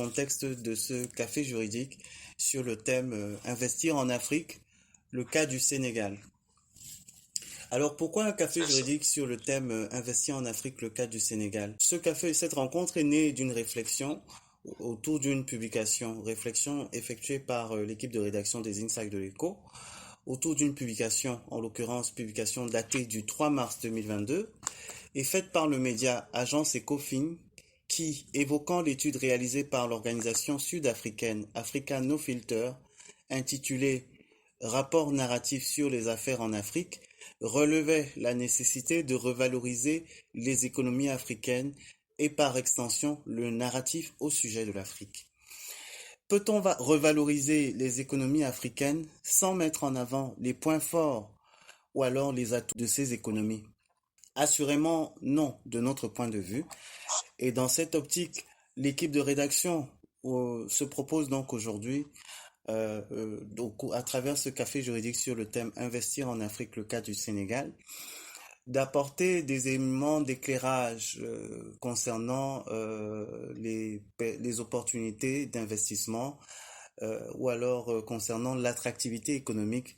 contexte de ce café juridique sur le thème Investir en Afrique, le cas du Sénégal. Alors pourquoi un café juridique sur le thème Investir en Afrique, le cas du Sénégal? Cette rencontre est née d'une réflexion autour d'une publication, réflexion effectuée par l'équipe de rédaction des Insights de l'Écho, autour d'une publication, en l'occurrence publication datée du 3 mars 2022, et faite par le média Agence Ecofin, qui, évoquant l'étude réalisée par l'organisation sud-africaine Africa No Filter, intitulée Rapport narratif sur les affaires en Afrique, relevait la nécessité de revaloriser les économies africaines et par extension le narratif au sujet de l'Afrique. Peut-on revaloriser les économies africaines sans mettre en avant les points forts ou alors les atouts de ces économies? Assurément non, de notre point de vue. Et dans cette optique, l'équipe de rédaction se propose donc aujourd'hui, à travers ce café juridique sur le thème Investir en Afrique, le cas du Sénégal, d'apporter des éléments d'éclairage concernant les opportunités d'investissement ou alors concernant l'attractivité économique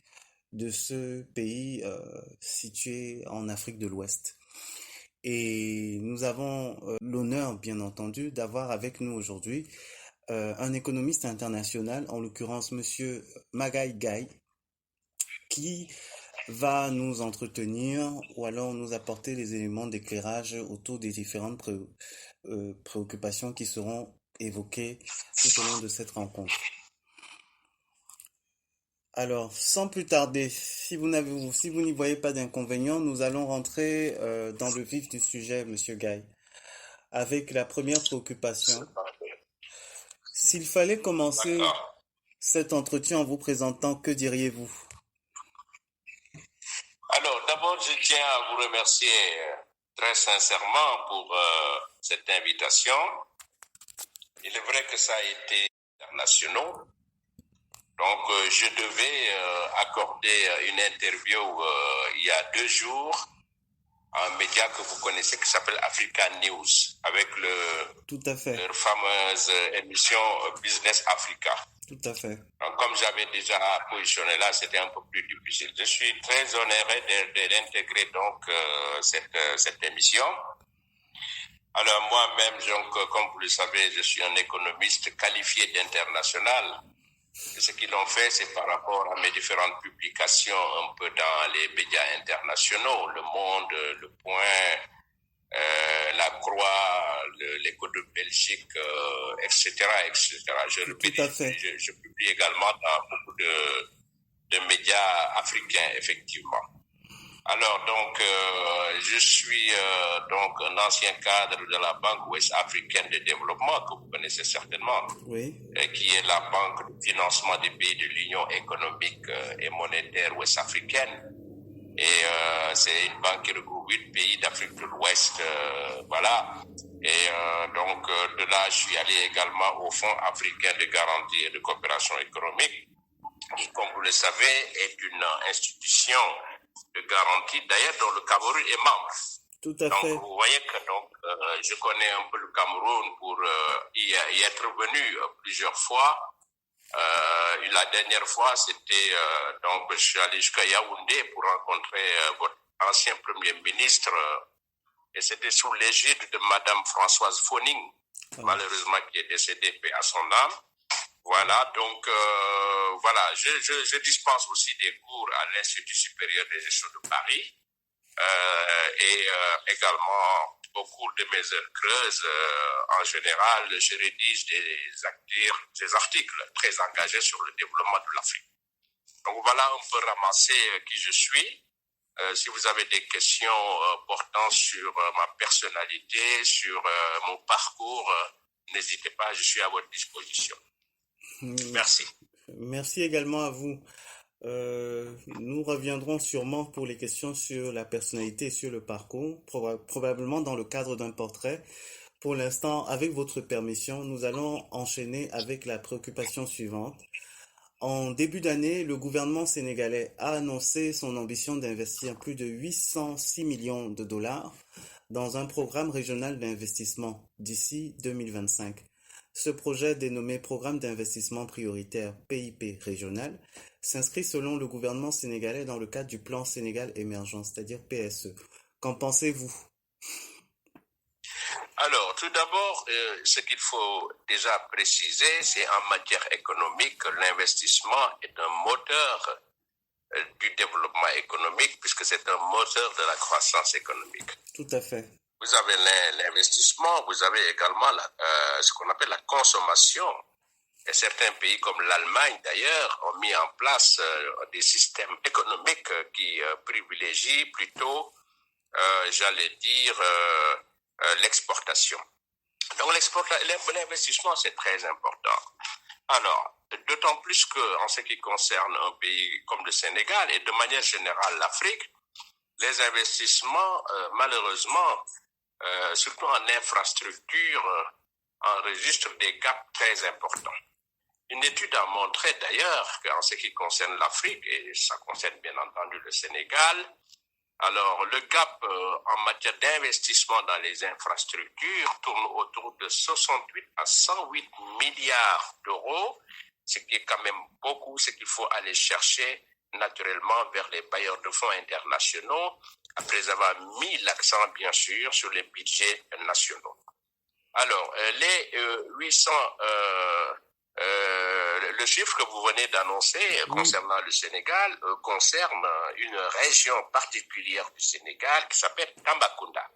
de ce pays situé en Afrique de l'Ouest. Et nous avons l'honneur, bien entendu, d'avoir avec nous aujourd'hui un économiste international, en l'occurrence Monsieur Magaye Gaye, qui va nous entretenir ou alors nous apporter les éléments d'éclairage autour des différentes préoccupations qui seront évoquées tout au long de cette rencontre. Alors, sans plus tarder, si vous n'y voyez pas d'inconvénient, nous allons rentrer dans le vif du sujet, Monsieur Gaye, avec la première préoccupation. S'il fallait commencer cet entretien en vous présentant, que diriez-vous? Alors, d'abord, je tiens à vous remercier très sincèrement pour cette invitation. Il est vrai que ça a été international. Donc, je devais accorder une interview il y a 2 jours à un média que vous connaissez qui s'appelle Africa News, avec leur fameuse émission Business Africa. Tout à fait. Donc, comme j'avais déjà positionné là, c'était un peu plus difficile. Je suis très honoré d'intégrer donc cette émission. Alors moi-même, donc, comme vous le savez, je suis un économiste qualifié d'international. Et ce qu'ils ont fait, c'est par rapport à mes différentes publications un peu dans les médias internationaux, Le Monde, Le Point, La Croix, l'Écho de Belgique, etc., etc. Je publie également dans beaucoup de médias africains, effectivement. Alors, donc, je suis donc un ancien cadre de la Banque ouest africaine de développement, que vous connaissez certainement, oui, qui est la banque de financement des pays de l'Union économique et monétaire ouest-africaine. Et c'est une banque qui regroupe 8 pays d'Afrique de l'Ouest, voilà. Et donc, de là, je suis allé également au Fonds africain de garantie et de coopération économique, qui, comme vous le savez, est une institution de garantie, d'ailleurs, dont le Cameroun est membre. Tout à fait. Donc, vous voyez que je connais un peu le Cameroun pour y être venu plusieurs fois. La dernière fois, c'était donc je suis allé jusqu'à Yaoundé pour rencontrer votre ancien Premier ministre et c'était sous l'égide de Madame Françoise Foning, malheureusement qui est décédée, paix à son âme. Voilà, donc voilà, je dispense aussi des cours à l'Institut supérieur des gestion de Paris et également au cours de mes heures creuses, en général, je rédige des articles très engagés sur le développement de l'Afrique. Donc voilà un peu ramasser qui je suis. Si vous avez des questions portant sur ma personnalité, sur mon parcours, n'hésitez pas, je suis à votre disposition. Merci. Merci également à vous. Nous reviendrons sûrement pour les questions sur la personnalité et sur le parcours, probablement dans le cadre d'un portrait. Pour l'instant, avec votre permission, nous allons enchaîner avec la préoccupation suivante. En début d'année, le gouvernement sénégalais a annoncé son ambition d'investir plus de 806 millions de dollars dans un programme régional d'investissement d'ici 2025. Ce projet, dénommé Programme d'investissement prioritaire PIP régional, s'inscrit selon le gouvernement sénégalais dans le cadre du plan Sénégal émergent, c'est-à-dire PSE. Qu'en pensez-vous? Alors, tout d'abord, ce qu'il faut déjà préciser, c'est en matière économique que l'investissement est un moteur du développement économique, puisque c'est un moteur de la croissance économique. Tout à fait. Vous avez l'investissement, vous avez également ce qu'on appelle la consommation. Et certains pays comme l'Allemagne, d'ailleurs, ont mis en place des systèmes économiques qui privilégient plutôt, j'allais dire, l'exportation. Donc l'investissement, c'est très important. Alors, d'autant plus qu'en ce qui concerne un pays comme le Sénégal et de manière générale l'Afrique, les investissements, malheureusement, surtout en infrastructure, enregistrent des gaps très importants. Une étude a montré d'ailleurs qu'en ce qui concerne l'Afrique, et ça concerne bien entendu le Sénégal, alors le gap en matière d'investissement dans les infrastructures tourne autour de 68 à 108 milliards d'euros, ce qui est quand même beaucoup, ce qu'il faut aller chercher naturellement vers les bailleurs de fonds internationaux, après avoir mis l'accent bien sûr sur les budgets nationaux. Alors, les 800... le chiffre que vous venez d'annoncer concernant le Sénégal concerne une région particulière du Sénégal qui s'appelle Tambacounda.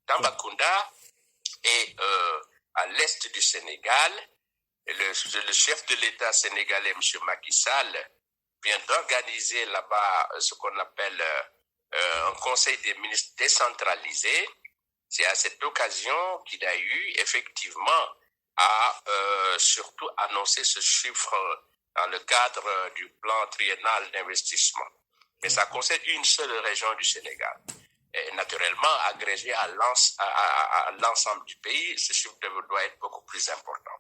Tambacounda est à l'est du Sénégal. Et le chef de l'État sénégalais, M. Macky Sall, vient d'organiser là-bas ce qu'on appelle un conseil des ministres décentralisé. C'est à cette occasion qu'il a eu effectivement à surtout annoncer ce chiffre dans le cadre du plan triennal d'investissement. Mais ça concerne une seule région du Sénégal. Et naturellement, agrégé à l'ensemble du pays, ce chiffre doit être beaucoup plus important.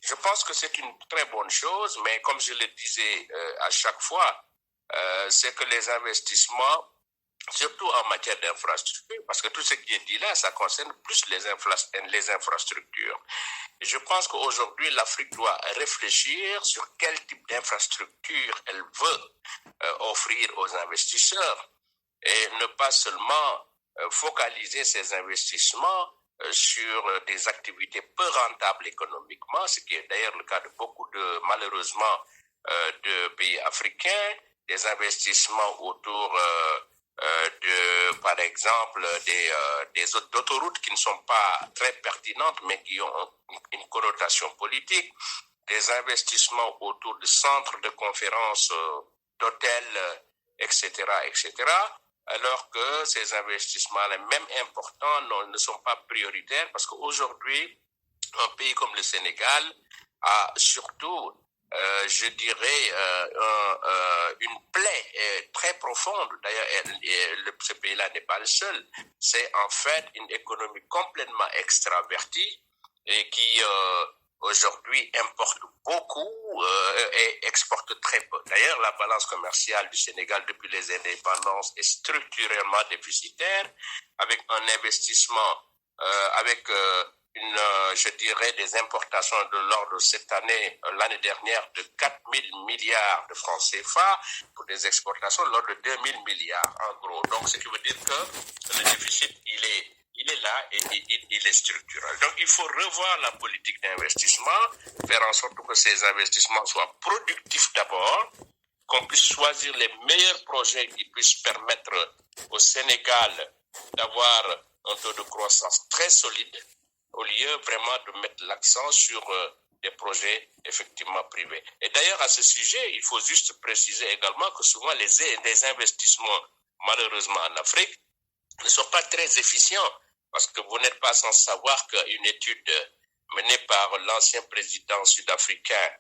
Je pense que c'est une très bonne chose, mais comme je le disais à chaque fois, c'est que les investissements, surtout en matière d'infrastructure, parce que tout ce qui est dit là, ça concerne plus les infrastructures. Et je pense qu'aujourd'hui, l'Afrique doit réfléchir sur quel type d'infrastructure elle veut offrir aux investisseurs et ne pas seulement focaliser ses investissements sur des activités peu rentables économiquement, ce qui est d'ailleurs le cas de beaucoup malheureusement, de pays africains, des investissements autour par exemple, des autoroutes qui ne sont pas très pertinentes, mais qui ont une connotation politique, des investissements autour de centres de conférences, d'hôtels, etc., etc., alors que ces investissements, même importants, ne sont pas prioritaires, parce qu'aujourd'hui, un pays comme le Sénégal a surtout je dirais, une plaie très profonde. D'ailleurs, ce pays-là n'est pas le seul. C'est en fait une économie complètement extravertie et qui aujourd'hui importe beaucoup et exporte très peu. D'ailleurs, la balance commerciale du Sénégal depuis les indépendances est structurellement déficitaire, avec un investissement, avec je dirais, des importations de l'ordre cette année, l'année dernière, de 4 000 milliards de francs CFA pour des exportations de l'ordre de 2 000 milliards, en gros. Donc, ce qui veut dire que le déficit, il est là et il est structurel. Donc, il faut revoir la politique d'investissement, faire en sorte que ces investissements soient productifs d'abord, qu'on puisse choisir les meilleurs projets qui puissent permettre au Sénégal d'avoir un taux de croissance très solide, au lieu vraiment de mettre l'accent sur des projets effectivement privés. Et d'ailleurs, à ce sujet, il faut juste préciser également que souvent les investissements, malheureusement en Afrique, ne sont pas très efficients, parce que vous n'êtes pas sans savoir qu'une étude menée par l'ancien président sud-africain,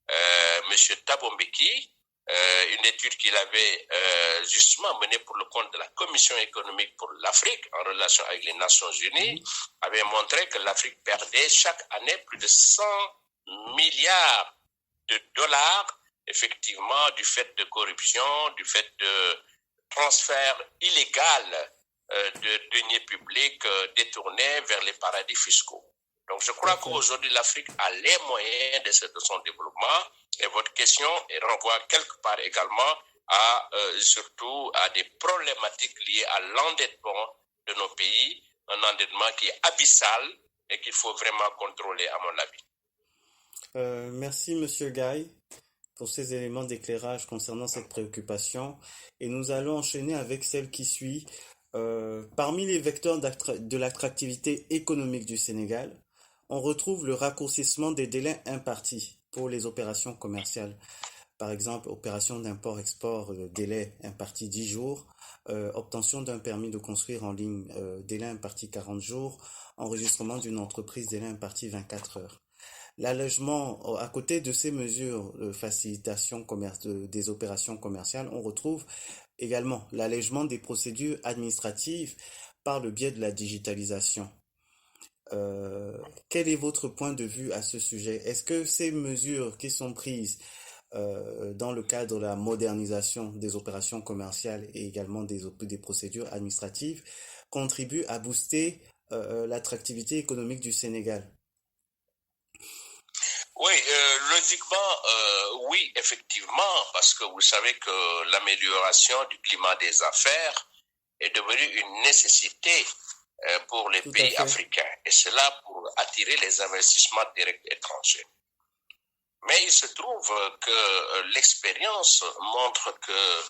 M. Thabo Mbeki, une étude qu'il avait justement menée pour le compte de la Commission économique pour l'Afrique en relation avec les Nations Unies, avait montré que l'Afrique perdait chaque année plus de 100 milliards de dollars, effectivement, du fait de corruption, du fait de transfert illégal de deniers publics détournés vers les paradis fiscaux. Donc, je crois qu'aujourd'hui, l'Afrique a les moyens de son développement. Et votre question renvoie quelque part également à surtout à des problématiques liées à l'endettement de nos pays, un endettement qui est abyssal et qu'il faut vraiment contrôler, à mon avis. Merci, Monsieur Gaï, pour ces éléments d'éclairage concernant cette préoccupation. Et nous allons enchaîner avec celle qui suit. Parmi les vecteurs de l'attractivité économique du Sénégal, on retrouve le raccourcissement des délais impartis pour les opérations commerciales. Par exemple, opération d'import-export, délai imparti 10 jours, obtention d'un permis de construire en ligne, délai imparti 40 jours, enregistrement d'une entreprise, délai imparti 24 heures. L'allègement, à côté de ces mesures de facilitation des opérations commerciales, on retrouve également l'allègement des procédures administratives par le biais de la digitalisation. Quel est votre point de vue à ce sujet? Est-ce que ces mesures qui sont prises dans le cadre de la modernisation des opérations commerciales et également des procédures administratives contribuent à booster l'attractivité économique du Sénégal? Oui, logiquement, oui, effectivement, parce que vous savez que l'amélioration du climat des affaires est devenue une nécessité pour les pays africains, et cela pour attirer les investissements directs étrangers. Mais il se trouve que l'expérience montre que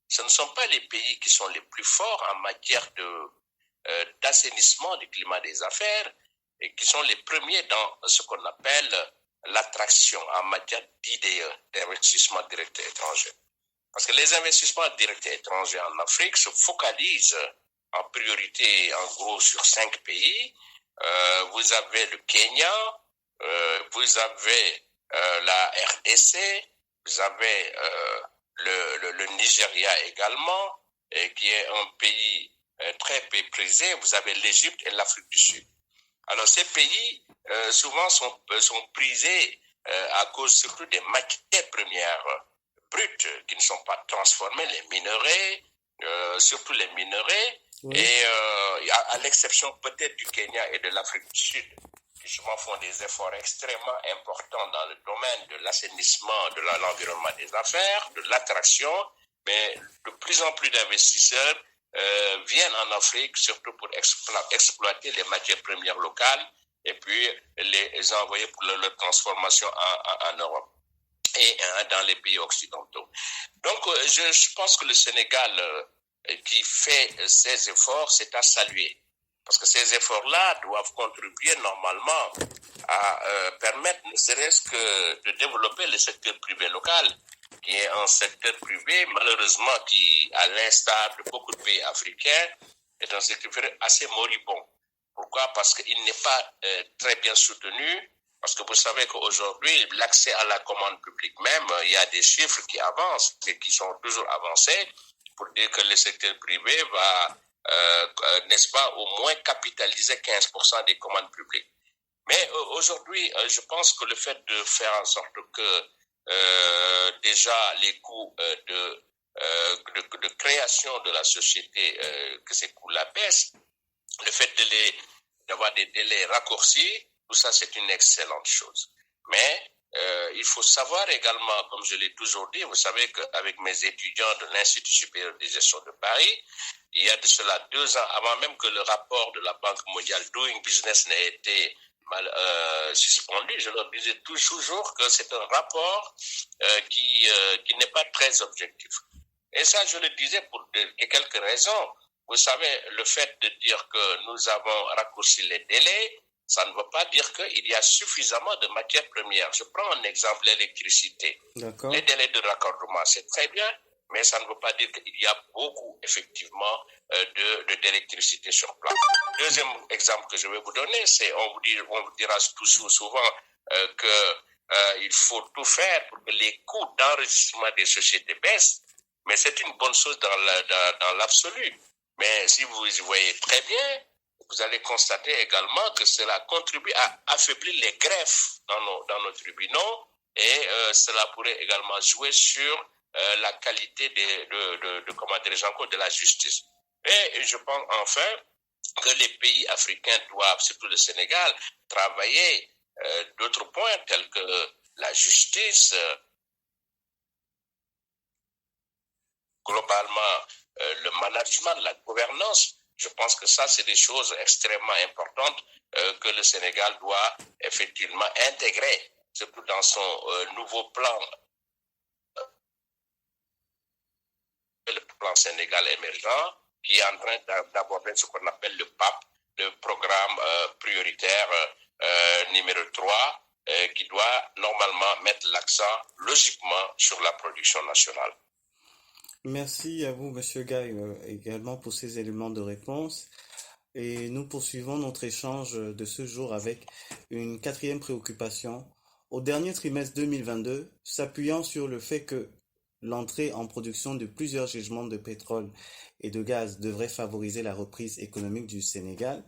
ce ne sont pas les pays qui sont les plus forts en matière d'assainissement du climat des affaires et qui sont les premiers dans ce qu'on appelle l'attraction en matière d'IDE, d'investissement direct étranger. Parce que les investissements directs étrangers en Afrique se focalisent en priorité, en gros, sur 5 pays. Vous avez le Kenya, vous avez la RDC, vous avez le Nigeria également, qui est un pays très prisé. Vous avez l'Égypte et l'Afrique du Sud. Alors ces pays souvent sont prisés à cause surtout des matières premières brutes qui ne sont pas transformées, les minerais, surtout les minerais, oui. Et à l'exception peut-être du Kenya et de l'Afrique du Sud, qui souvent font des efforts extrêmement importants dans le domaine de l'assainissement de l'environnement des affaires, de l'attraction, mais de plus en plus d'investisseurs viennent en Afrique surtout pour exploiter les matières premières locales et puis les envoyer pour leur transformation en Europe et dans les pays occidentaux. Donc, je pense que le Sénégal qui fait ces efforts, c'est à saluer. Parce que ces efforts-là doivent contribuer normalement à permettre, ne serait-ce que de développer le secteur privé local, qui est un secteur privé, malheureusement, qui, à l'instar de beaucoup de pays africains, est un secteur privé assez moribond. Pourquoi? Parce qu'il n'est pas très bien soutenu. Parce que vous savez qu'aujourd'hui, l'accès à la commande publique même, il y a des chiffres qui avancent et qui sont toujours avancés pour dire que le secteur privé va, n'est-ce pas, au moins capitaliser 15% des commandes publiques. Mais aujourd'hui, je pense que le fait de faire en sorte que déjà les coûts de création de la société, que ces coûts-là baissent, le fait d'avoir des délais raccourcis, tout ça c'est une excellente chose. Mais il faut savoir également, comme je l'ai toujours dit, vous savez qu'avec mes étudiants de l'Institut supérieur de gestion de Paris, il y a de cela 2 ans, avant même que le rapport de la Banque mondiale Doing Business n'ait été suspendu, je leur disais toujours que c'est un rapport qui n'est pas très objectif. Et ça, je le disais pour quelques raisons. Vous savez, le fait de dire que nous avons raccourci les délais, ça ne veut pas dire qu'il y a suffisamment de matières premières. Je prends un exemple, l'électricité. Les délais de raccordement, c'est très bien, mais ça ne veut pas dire qu'il y a beaucoup, effectivement, d'électricité sur place. Deuxième exemple que je vais vous donner, c'est, on vous dira souvent qu'il faut tout faire pour que les coûts d'enregistrement des sociétés baissent, mais c'est une bonne chose dans l'absolu. Mais si vous y voyez très bien, vous allez constater également que cela contribue à affaiblir les greffes dans nos tribunaux et cela pourrait également jouer sur la qualité de la justice. Et je pense enfin que les pays africains doivent, surtout le Sénégal, travailler d'autres points tels que la justice, globalement le management, la gouvernance. Je pense que ça, c'est des choses extrêmement importantes que le Sénégal doit effectivement intégrer, surtout dans son nouveau plan, le plan Sénégal émergent, qui est en train d'aborder ce qu'on appelle le PAP, le programme prioritaire numéro 3, qui doit normalement mettre l'accent logiquement sur la production nationale. Merci à vous, Monsieur Gaï, également pour ces éléments de réponse. Et nous poursuivons notre échange de ce jour avec une quatrième préoccupation. Au dernier trimestre 2022, s'appuyant sur le fait que l'entrée en production de plusieurs gisements de pétrole et de gaz devrait favoriser la reprise économique du Sénégal,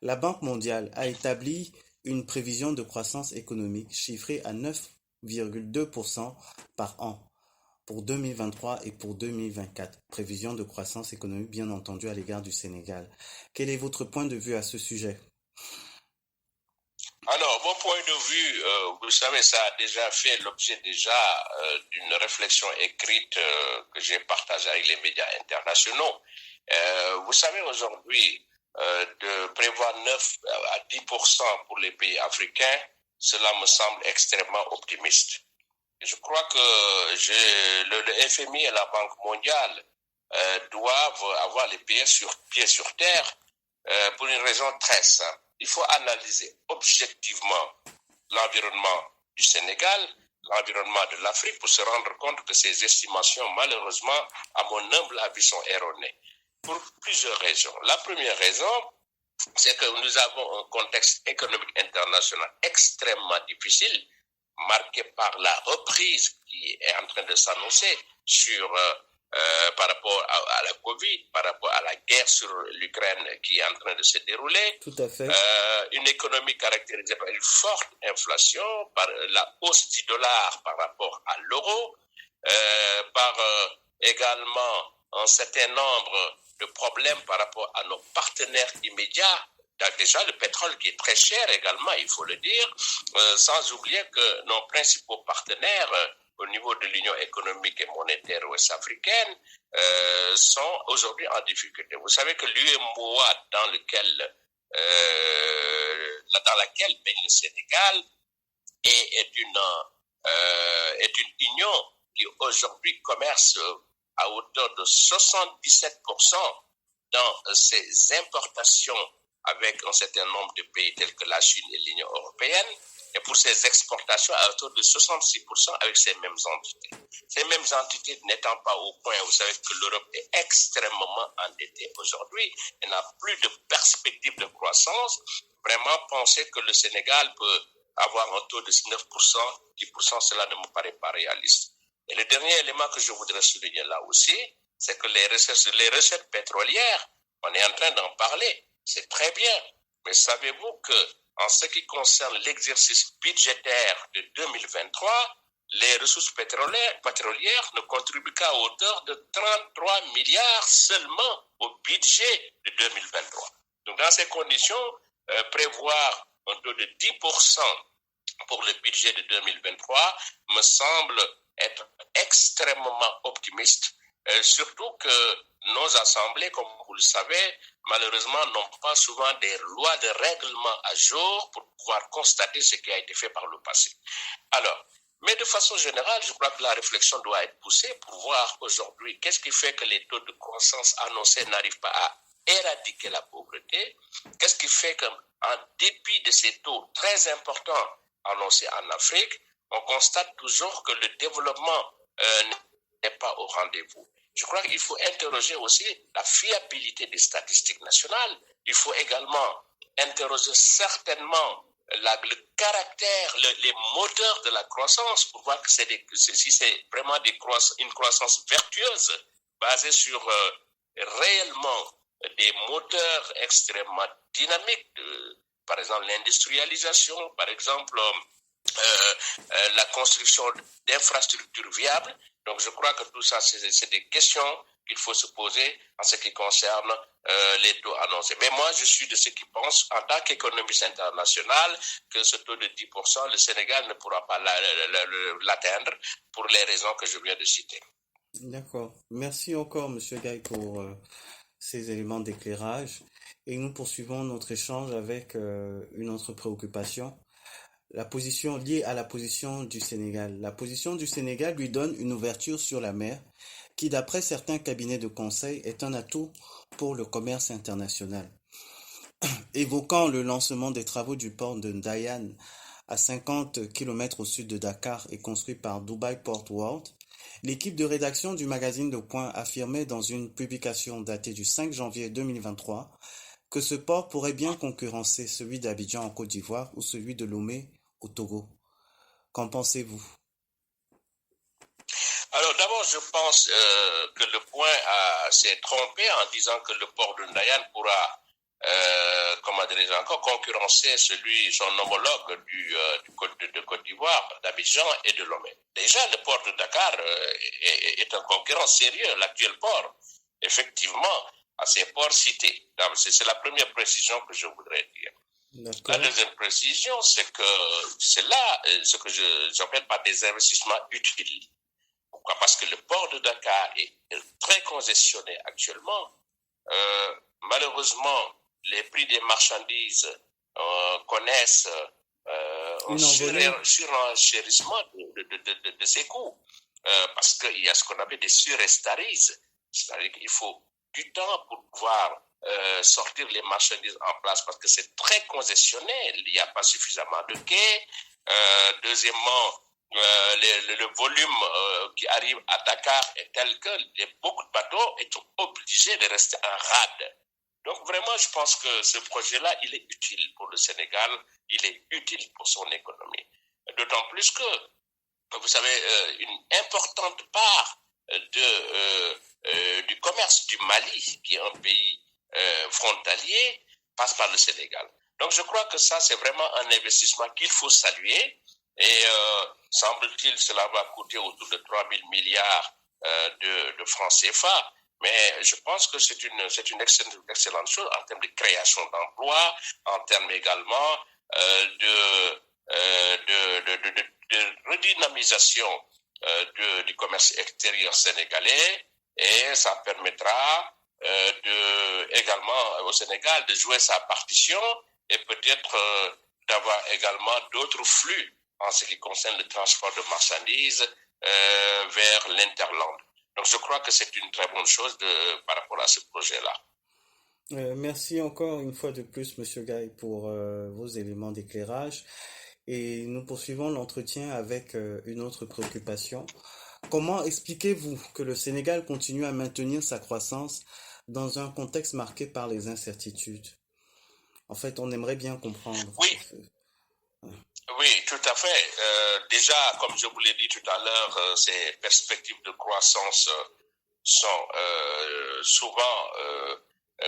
la Banque mondiale a établi une prévision de croissance économique chiffrée à 9,2% par an pour 2023 et pour 2024. Prévision de croissance économique, bien entendu, à l'égard du Sénégal. Quel est votre point de vue à ce sujet? Alors, mon point de vue, vous savez, ça a déjà fait l'objet d'une réflexion écrite que j'ai partagée avec les médias internationaux. Vous savez, aujourd'hui, de prévoir 9 à 10% pour les pays africains, cela me semble extrêmement optimiste. Je crois que le FMI et la Banque mondiale doivent avoir les pieds sur terre pour une raison très simple. Il faut analyser objectivement l'environnement du Sénégal, l'environnement de l'Afrique pour se rendre compte que ces estimations, malheureusement, à mon humble avis, sont erronées. Pour plusieurs raisons. La première raison, c'est que nous avons un contexte économique international extrêmement difficile, marqué par la reprise qui est en train de s'annoncer par rapport à la Covid, par rapport à la guerre sur l'Ukraine qui est en train de se dérouler. Tout à fait. Une économie caractérisée par une forte inflation, par la hausse du dollar par rapport à l'euro, par également un certain nombre de problèmes par rapport à nos partenaires immédiats. Déjà, le pétrole qui est très cher également, il faut le dire, sans oublier que nos principaux partenaires au niveau de l'Union économique et monétaire ouest-africaine sont aujourd'hui en difficulté. Vous savez que l'UEMOA dans laquelle baigne le Sénégal est une union qui aujourd'hui commerce à hauteur de 77% dans ses importations avec un certain nombre de pays tels que la Chine et l'Union européenne, et pour ses exportations à hauteur de 66% avec ces mêmes entités. Ces mêmes entités n'étant pas au point, vous savez que l'Europe est extrêmement endettée aujourd'hui, elle n'a plus de perspective de croissance. Vraiment penser que le Sénégal peut avoir un taux de 9%, 10%, cela ne me paraît pas réaliste. Et le dernier élément que je voudrais souligner là aussi, c'est que les recettes pétrolières, on est en train d'en parler, c'est très bien, mais savez-vous que en ce qui concerne l'exercice budgétaire de 2023, les ressources pétrolières ne contribuent qu'à hauteur de 33 milliards seulement au budget de 2023. Donc dans ces conditions, prévoir un taux de 10% pour le budget de 2023 me semble être extrêmement optimiste, surtout que nos assemblées, comme vous le savez, malheureusement n'ont pas souvent des lois de règlement à jour pour pouvoir constater ce qui a été fait par le passé. Alors, mais de façon générale, je crois que la réflexion doit être poussée pour voir aujourd'hui qu'est-ce qui fait que les taux de croissance annoncés n'arrivent pas à éradiquer la pauvreté, qu'est-ce qui fait qu'en dépit de ces taux très importants annoncés en Afrique, on constate toujours que le développement n'est pas au rendez-vous. Je crois qu'il faut interroger aussi la fiabilité des statistiques nationales. Il faut également interroger certainement le caractère, les moteurs de la croissance pour voir que si c'est vraiment une croissance vertueuse basée sur réellement des moteurs extrêmement dynamiques, par exemple l'industrialisation, par exemple la construction d'infrastructures viables. Donc je crois que tout ça, c'est des questions qu'il faut se poser en ce qui concerne les taux annoncés. Mais moi, je suis de ceux qui pensent, en tant qu'économiste international, que ce taux de 10%, le Sénégal ne pourra pas l'atteindre pour les raisons que je viens de citer. D'accord. Merci encore, Monsieur Gaye, pour ces éléments d'éclairage. Et nous poursuivons notre échange avec une autre préoccupation, la position liée à la position du Sénégal. La position du Sénégal lui donne une ouverture sur la mer qui, d'après certains cabinets de conseil, est un atout pour le commerce international. Évoquant le lancement des travaux du port de Ndayane à 50 km au sud de Dakar et construit par Dubai Port World, l'équipe de rédaction du magazine Le Point affirmait dans une publication datée du 5 janvier 2023 que ce port pourrait bien concurrencer celui d'Abidjan en Côte d'Ivoire ou celui de Lomé au Togo. Qu'en pensez-vous? Alors d'abord, je pense que Le Point s'est trompé en disant que le port de Ndayane pourra, comment dirais-je encore, concurrencer son homologue de Côte d'Ivoire, d'Abidjan et de Lomé. Déjà, le port de Dakar est un concurrent sérieux, l'actuel port, effectivement, à ces ports cités. C'est la première précision que je voudrais dire. La deuxième précision, c'est que c'est là ce que j'appelle par des investissements utiles. Pourquoi? Parce que le port de Dakar est très congestionné actuellement. Malheureusement, les prix des marchandises connaissent un surenchérissement de ces coûts. Parce qu'il y a ce qu'on appelle des surestarises. C'est-à-dire qu'il faut du temps pour pouvoir sortir les marchandises en place parce que c'est très congestionné. Il n'y a pas suffisamment de quais. Deuxièmement, le volume qui arrive à Dakar est tel que beaucoup de bateaux sont obligés de rester en rade. Donc vraiment, je pense que ce projet-là, il est utile pour le Sénégal, il est utile pour son économie. D'autant plus que, vous savez, une importante part du commerce du Mali, qui est un pays frontalier, passe par le Sénégal. Donc je crois que ça, c'est vraiment un investissement qu'il faut saluer. Et semble-t-il, cela va coûter autour de 3 000 milliards de francs CFA. Mais je pense que c'est une excellente chose en termes de création d'emplois, en termes également de redynamisation du commerce extérieur sénégalais. Et ça permettra également au Sénégal de jouer sa partition et peut-être d'avoir également d'autres flux en ce qui concerne le transport de marchandises vers l'interland. Donc je crois que c'est une très bonne chose par rapport à ce projet-là. Merci encore une fois de plus, Monsieur Gaye, pour vos éléments d'éclairage. Et nous poursuivons l'entretien avec une autre préoccupation. Comment expliquez-vous que le Sénégal continue à maintenir sa croissance dans un contexte marqué par les incertitudes? En fait, on aimerait bien comprendre. Oui. Oui, tout à fait. Déjà, comme je vous l'ai dit tout à l'heure, ces perspectives de croissance sont souvent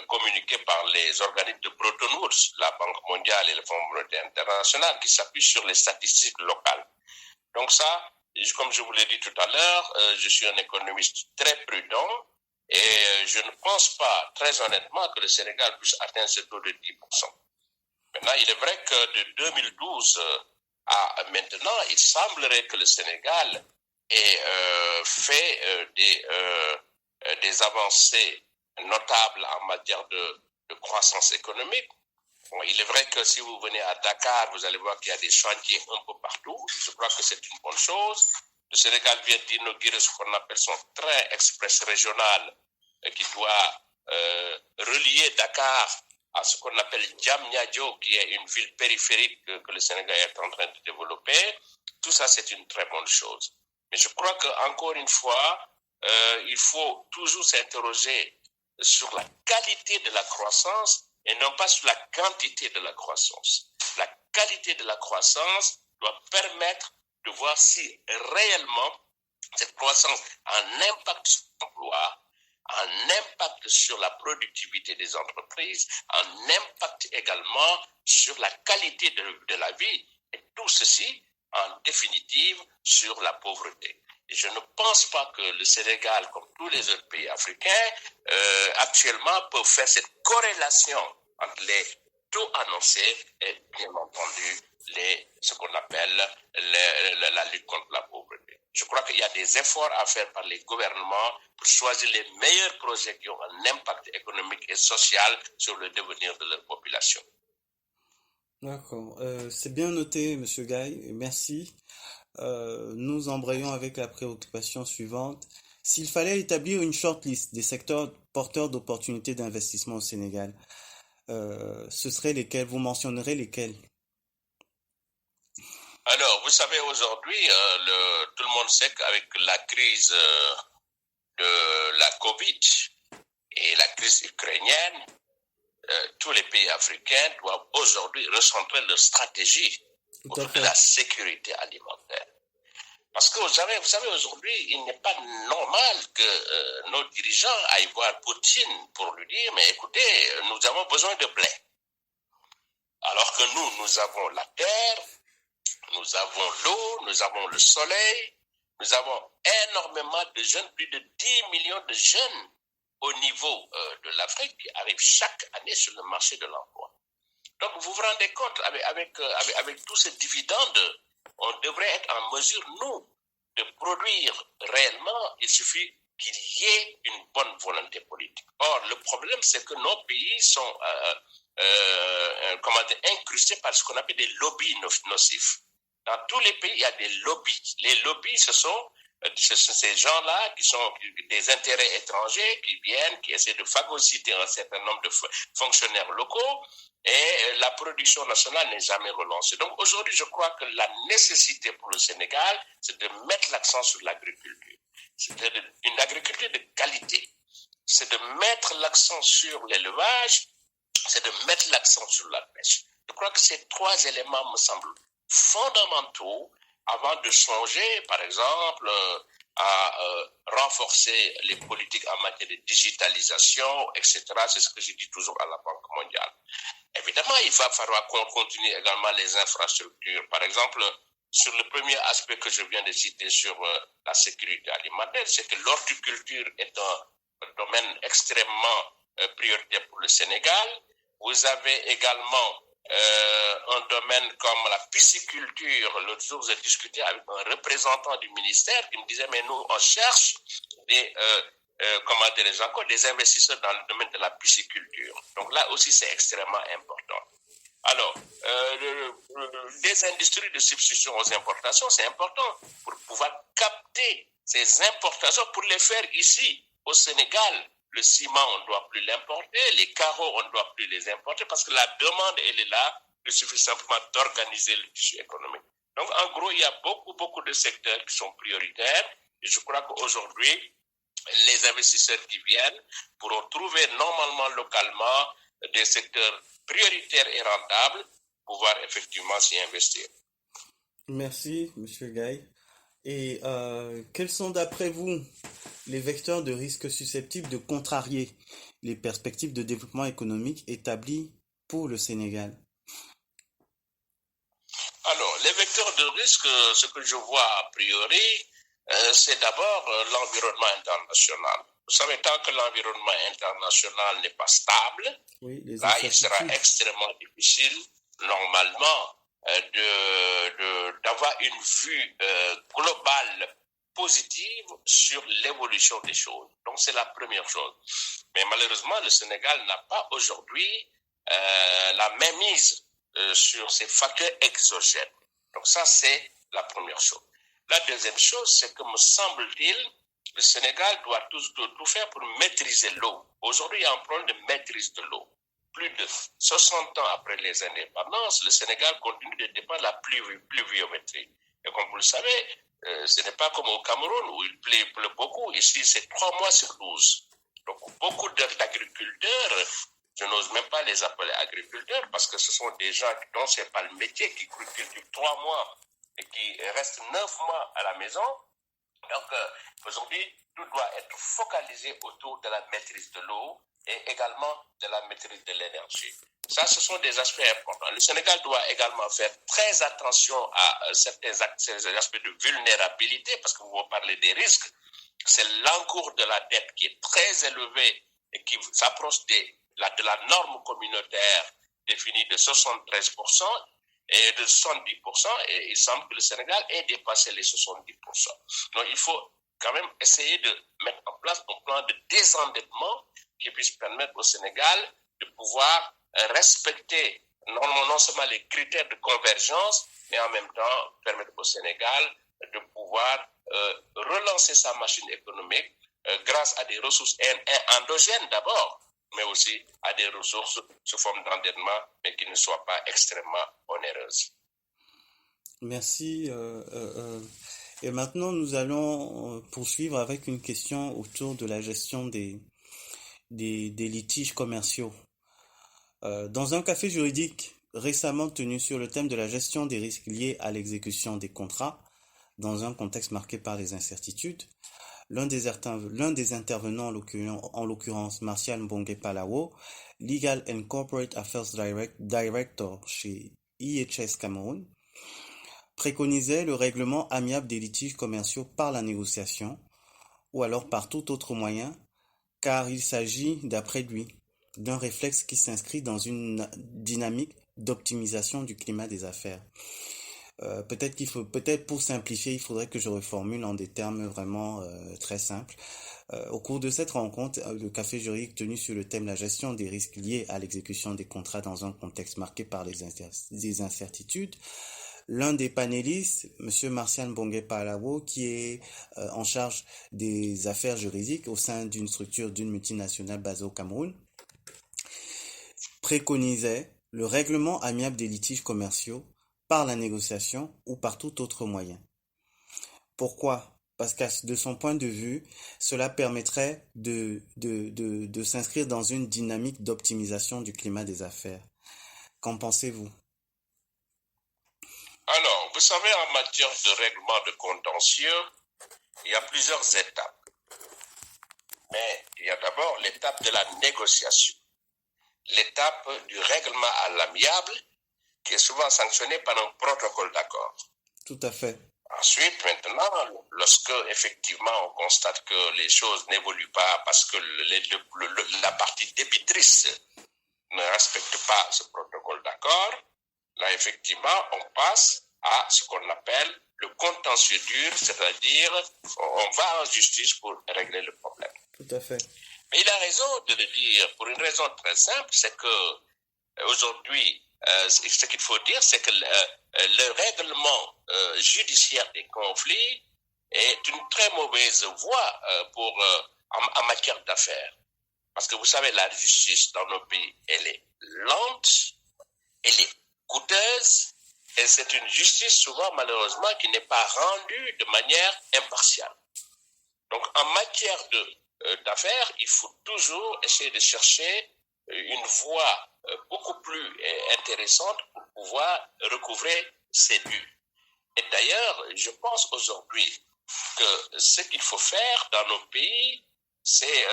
communiquées par les organismes de Bretton Woods, la Banque mondiale et le Fonds monétaire international, qui s'appuient sur les statistiques locales. Donc ça, comme je vous l'ai dit tout à l'heure, je suis un économiste très prudent et je ne pense pas, très honnêtement, que le Sénégal puisse atteindre ce taux de 10%. Maintenant, il est vrai que de 2012 à maintenant, il semblerait que le Sénégal ait fait des avancées notables en matière de croissance économique. Bon, il est vrai que si vous venez à Dakar, vous allez voir qu'il y a des chantiers un peu partout. Je crois que c'est une bonne chose. Le Sénégal vient d'inaugurer ce qu'on appelle son train express régional qui doit relier Dakar à ce qu'on appelle Diamniadio, qui est une ville périphérique que le Sénégal est en train de développer. Tout ça, c'est une très bonne chose. Mais je crois qu'encore une fois, il faut toujours s'interroger sur la qualité de la croissance et non pas sur la quantité de la croissance. La qualité de la croissance doit permettre de voir si réellement cette croissance a un impact sur l'emploi, un impact sur la productivité des entreprises, un impact également sur la qualité de la vie, et tout ceci, en définitive, sur la pauvreté. Et je ne pense pas que le Sénégal, comme tous les autres pays africains, actuellement peuvent faire cette corrélation entre les taux annoncés et bien entendu ce qu'on appelle la lutte contre la pauvreté. Je crois qu'il y a des efforts à faire par les gouvernements pour choisir les meilleurs projets qui ont un impact économique et social sur le devenir de leur population. D'accord. C'est bien noté, Monsieur Gaï. Merci. Nous embrayons avec la préoccupation suivante. S'il fallait établir une shortlist des secteurs porteurs d'opportunités d'investissement au Sénégal, ce seraient lesquels? Vous mentionnerez lesquels? Alors, vous savez, aujourd'hui, tout le monde sait qu'avec la crise de la Covid et la crise ukrainienne, tous les pays africains doivent aujourd'hui recentrer leur stratégie autour de la sécurité alimentaire. Parce que vous savez aujourd'hui, il n'est pas normal que nos dirigeants aillent voir Poutine pour lui dire, mais écoutez, nous avons besoin de blé. Alors que nous avons la terre, nous avons l'eau, nous avons le soleil, nous avons énormément de jeunes, plus de 10 millions de jeunes au niveau de l'Afrique qui arrivent chaque année sur le marché de l'emploi. Donc vous vous rendez compte, avec tous ces dividendes, on devrait être en mesure, nous, de produire réellement. Il suffit qu'il y ait une bonne volonté politique. Or, le problème, c'est que nos pays sont incrustés par ce qu'on appelle des lobbies nocifs. Dans tous les pays, il y a des lobbies. Les lobbies, ce sont ces gens-là qui sont des intérêts étrangers qui viennent, qui essaient de phagocyter un certain nombre de fonctionnaires locaux, et la production nationale n'est jamais relancée. Donc aujourd'hui, je crois que la nécessité pour le Sénégal, c'est de mettre l'accent sur l'agriculture. C'est une agriculture de qualité. C'est de mettre l'accent sur l'élevage, c'est de mettre l'accent sur la pêche. Je crois que ces trois éléments me semblent fondamentaux avant de songer, par exemple, à renforcer les politiques en matière de digitalisation, etc. C'est ce que je dis toujours à la Banque mondiale. Évidemment, il va falloir qu'on continue également les infrastructures. Par exemple, sur le premier aspect que je viens de citer sur la sécurité alimentaire, c'est que l'horticulture est un domaine extrêmement prioritaire pour le Sénégal. Vous avez également un domaine comme la pisciculture. L'autre jour, j'ai discuté avec un représentant du ministère qui me disait, mais nous, on cherche des investisseurs dans le domaine de la pisciculture. Donc là aussi, c'est extrêmement important. Alors, des industries de substitution aux importations, c'est important pour pouvoir capter ces importations, pour les faire ici, au Sénégal. Le ciment, on ne doit plus l'importer. Les carreaux, on ne doit plus les importer parce que la demande, elle est là. Il suffit simplement d'organiser le tissu économique. Donc, en gros, il y a beaucoup de secteurs qui sont prioritaires. Et je crois qu'aujourd'hui, les investisseurs qui viennent pourront trouver normalement, localement, des secteurs prioritaires et rentables pour pouvoir effectivement s'y investir. Merci, Monsieur Gaï. Et quels sont, d'après vous, les vecteurs de risque susceptibles de contrarier les perspectives de développement économique établies pour le Sénégal? Alors, les vecteurs de risque, ce que je vois a priori, c'est d'abord l'environnement international. Vous savez, tant que l'environnement international n'est pas stable, là, il sera extrêmement difficile, normalement, d'avoir une vue globale positive sur l'évolution des choses. Donc, c'est la première chose. Mais malheureusement, le Sénégal n'a pas aujourd'hui la mainmise sur ces facteurs exogènes. Donc, ça, c'est la première chose. La deuxième chose, c'est que, me semble-t-il, le Sénégal doit tout faire pour maîtriser l'eau. Aujourd'hui, il y a un problème de maîtrise de l'eau. Plus de 60 ans après les indépendances, le Sénégal continue de dépendre de la pluviométrie. Et comme vous le savez, ce n'est pas comme au Cameroun où il pleut beaucoup. Ici, c'est 3 mois sur 12. Donc, beaucoup d'agriculteurs, je n'ose même pas les appeler agriculteurs parce que ce sont des gens dont ce n'est pas le métier, qui cultivent 3 mois et qui restent 9 mois à la maison. Donc, aujourd'hui, tout doit être focalisé autour de la maîtrise de l'eau et également de la maîtrise de l'énergie. Ça, ce sont des aspects importants. Le Sénégal doit également faire très attention à certains aspects de vulnérabilité, parce que vous parlez des risques. C'est l'encours de la dette qui est très élevé et qui s'approche de la norme communautaire définie de 73% et de 70%, et il semble que le Sénégal ait dépassé les 70%. Donc il faut quand même essayer de mettre en place un plan de désendettement qui puisse permettre au Sénégal de pouvoir respecter non seulement les critères de convergence, mais en même temps permettre au Sénégal de pouvoir relancer sa machine économique grâce à des ressources endogènes d'abord, mais aussi à des ressources sous forme d'endettement, mais qui ne soient pas extrêmement onéreuses. Merci. Et maintenant, nous allons poursuivre avec une question autour de la gestion des litiges commerciaux. Dans un café juridique récemment tenu sur le thème de la gestion des risques liés à l'exécution des contrats, dans un contexte marqué par les incertitudes, l'un des intervenants, en l'occurrence Martial Mbongue Palawo, Legal and Corporate Affairs Director chez IHS Cameroun, préconisait le règlement amiable des litiges commerciaux par la négociation ou alors par tout autre moyen, car il s'agit, d'après lui, d'un réflexe qui s'inscrit dans une dynamique d'optimisation du climat des affaires. Peut-être pour simplifier, il faudrait que je reformule en des termes vraiment très simples. Au cours de cette rencontre, le café juridique tenu sur le thème la gestion des risques liés à l'exécution des contrats dans un contexte marqué par des incertitudes, l'un des panélistes, M. Martial Mbongue Palawo, qui est en charge des affaires juridiques au sein d'une structure d'une multinationale basée au Cameroun, préconisait le règlement amiable des litiges commerciaux par la négociation ou par tout autre moyen. Pourquoi ? Parce que de son point de vue, cela permettrait de s'inscrire dans une dynamique d'optimisation du climat des affaires. Qu'en pensez-vous ? Alors, vous savez, en matière de règlement de contentieux, il y a plusieurs étapes. Mais il y a d'abord l'étape de la négociation, l'étape du règlement à l'amiable, qui est souvent sanctionné par un protocole d'accord. Tout à fait. Ensuite, maintenant, lorsque effectivement on constate que les choses n'évoluent pas parce que la partie débitrice ne respecte pas ce protocole d'accord, là effectivement on passe à ce qu'on appelle le contentieux dur, c'est-à-dire on va en justice pour régler le problème. Tout à fait. Mais il a raison de le dire pour une raison très simple, c'est que aujourd'hui, ce qu'il faut dire, c'est que le règlement judiciaire des conflits est une très mauvaise voie en matière d'affaires. Parce que vous savez, la justice dans nos pays, elle est lente, elle est coûteuse, et c'est une justice souvent, malheureusement, qui n'est pas rendue de manière impartiale. Donc, en matière d'affaires, il faut toujours essayer de chercher une voie beaucoup plus intéressante pour pouvoir recouvrer ses dus. Et d'ailleurs, je pense aujourd'hui que ce qu'il faut faire dans nos pays, c'est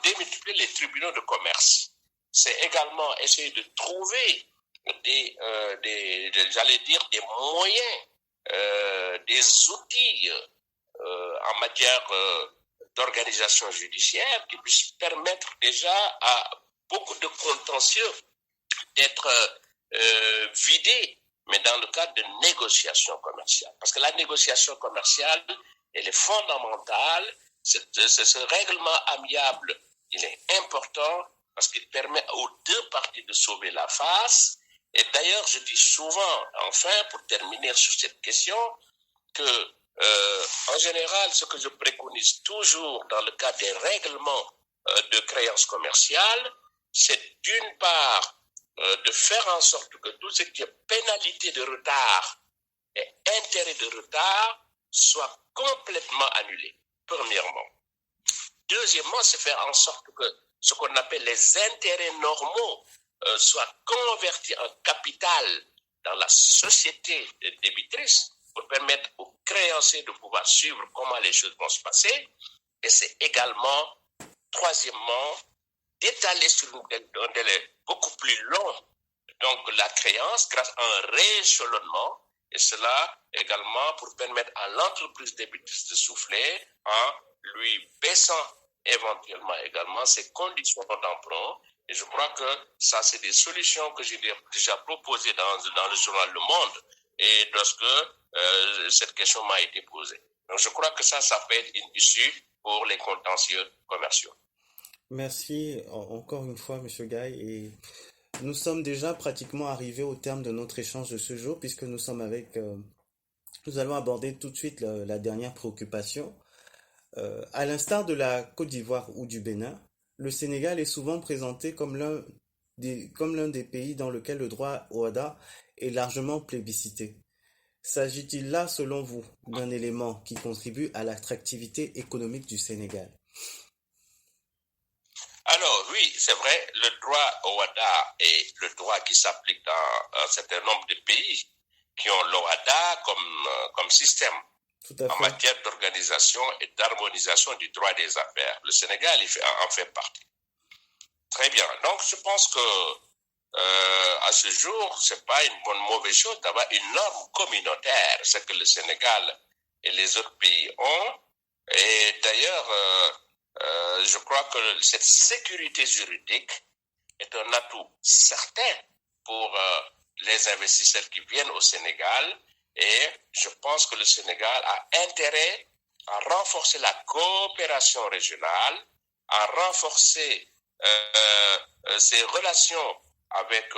démultiplier les tribunaux de commerce. C'est également essayer de trouver j'allais dire, des moyens, des outils en matière d'organisation judiciaire qui puissent permettre déjà à beaucoup de contentieux d'être vidés, mais dans le cadre de négociations commerciales. Parce que la négociation commerciale, elle est fondamentale. Ce règlement amiable, il est important parce qu'il permet aux deux parties de sauver la face. Et d'ailleurs, je dis souvent, enfin, pour terminer sur cette question, que en général, ce que je préconise toujours dans le cadre des règlements de créances commerciales, c'est d'une part de faire en sorte que tout ce qui est pénalité de retard et intérêt de retard soit complètement annulé, premièrement. Deuxièmement, c'est faire en sorte que ce qu'on appelle les intérêts normaux soient convertis en capital dans la société débitrice pour permettre aux créanciers de pouvoir suivre comment les choses vont se passer. Et c'est également, troisièmement, d'étaler sur un délai beaucoup plus long donc la créance grâce à un rééchelonnement, et cela également pour permettre à l'entreprise débitrice de souffler en lui baissant éventuellement également ses conditions d'emprunt. Et je crois que ça, c'est des solutions que j'ai déjà proposées dans le journal Le Monde et lorsque cette question m'a été posée. Donc je crois que ça peut être une issue pour les contentieux commerciaux. Merci encore une fois, Monsieur Gaï, et nous sommes déjà pratiquement arrivés au terme de notre échange de ce jour, puisque nous sommes nous allons aborder tout de suite la dernière préoccupation. À l'instar de la Côte d'Ivoire ou du Bénin, le Sénégal est souvent présenté comme l'un des pays dans lequel le droit au HADA est largement plébiscité. S'agit-il là, selon vous, d'un élément qui contribue à l'attractivité économique du Sénégal? Alors oui, c'est vrai, le droit au HADA est le droit qui s'applique dans un certain nombre de pays qui ont l'OHADA comme système en matière d'organisation et d'harmonisation du droit des affaires. Le Sénégal en fait partie. Très bien. Donc je pense que à ce jour, c'est pas une mauvaise chose d'avoir une norme communautaire, ce que le Sénégal et les autres pays ont. Et d'ailleurs, je crois que cette sécurité juridique est un atout certain pour les investisseurs qui viennent au Sénégal, et je pense que le Sénégal a intérêt à renforcer la coopération régionale, à renforcer ses relations avec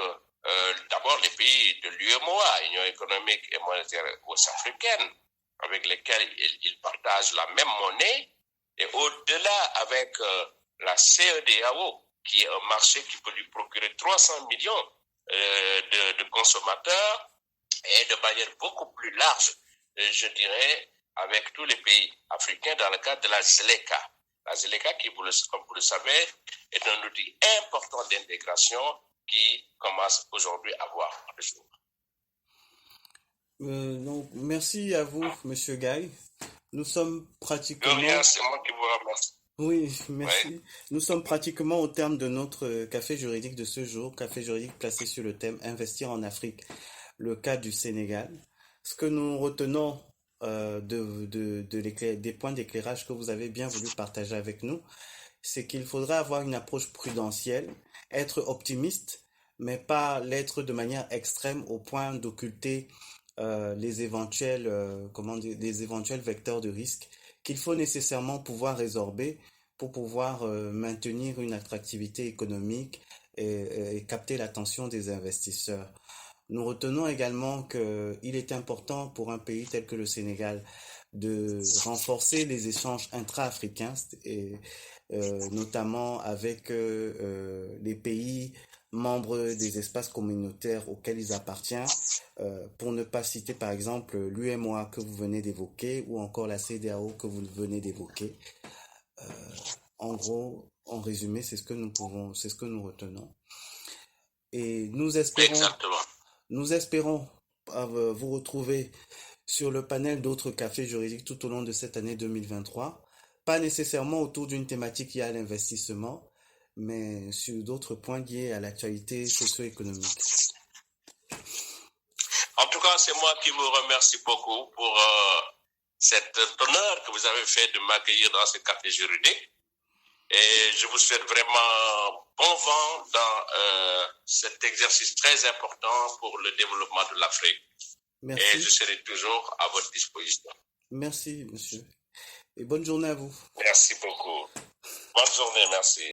d'abord les pays de l'UEMOA, Union économique et monétaire ouest-africaine, avec lesquels il partage la même monnaie, et au-delà avec la CEDEAO, qui est un marché qui peut lui procurer 300 millions de consommateurs, et de manière beaucoup plus large, je dirais, avec tous les pays africains dans le cadre de la ZLECA. La ZLECA, qui, comme vous le savez, est un outil important d'intégration qui commence aujourd'hui à voir le jour. Donc, merci à vous, Monsieur Gaï. Nous sommes pratiquement... rien, c'est moi qui vous remercie. Oui, merci. Ouais. Nous sommes pratiquement au terme de notre café juridique de ce jour, café juridique placé sur le thème Investir en Afrique, le cas du Sénégal. Ce que nous retenons des points d'éclairage que vous avez bien voulu partager avec nous, c'est qu'il faudra avoir une approche prudentielle, être optimiste, mais pas l'être de manière extrême au point d'occulter des éventuels vecteurs de risque qu'il faut nécessairement pouvoir résorber pour pouvoir maintenir une attractivité économique et capter l'attention des investisseurs. Nous retenons également qu'il est important pour un pays tel que le Sénégal de renforcer les échanges intra-africains, et notamment avec les pays membres des espaces communautaires auxquels ils appartiennent, pour ne pas citer par exemple l'UEMOA que vous venez d'évoquer ou encore la CEDEAO que vous venez d'évoquer. En gros, en résumé, c'est ce que nous retenons. Et nous espérons vous retrouver sur le panel d'autres cafés juridiques tout au long de cette année 2023. Pas nécessairement autour d'une thématique liée à l'investissement, mais sur d'autres points liés à l'actualité socio-économique. En tout cas, c'est moi qui vous remercie beaucoup pour cet honneur que vous avez fait de m'accueillir dans ce café juridique. Et je vous souhaite vraiment bon vent dans cet exercice très important pour le développement de l'Afrique. Merci. Et je serai toujours à votre disposition. Merci, monsieur. Et bonne journée à vous. Merci beaucoup. Bonne journée, merci.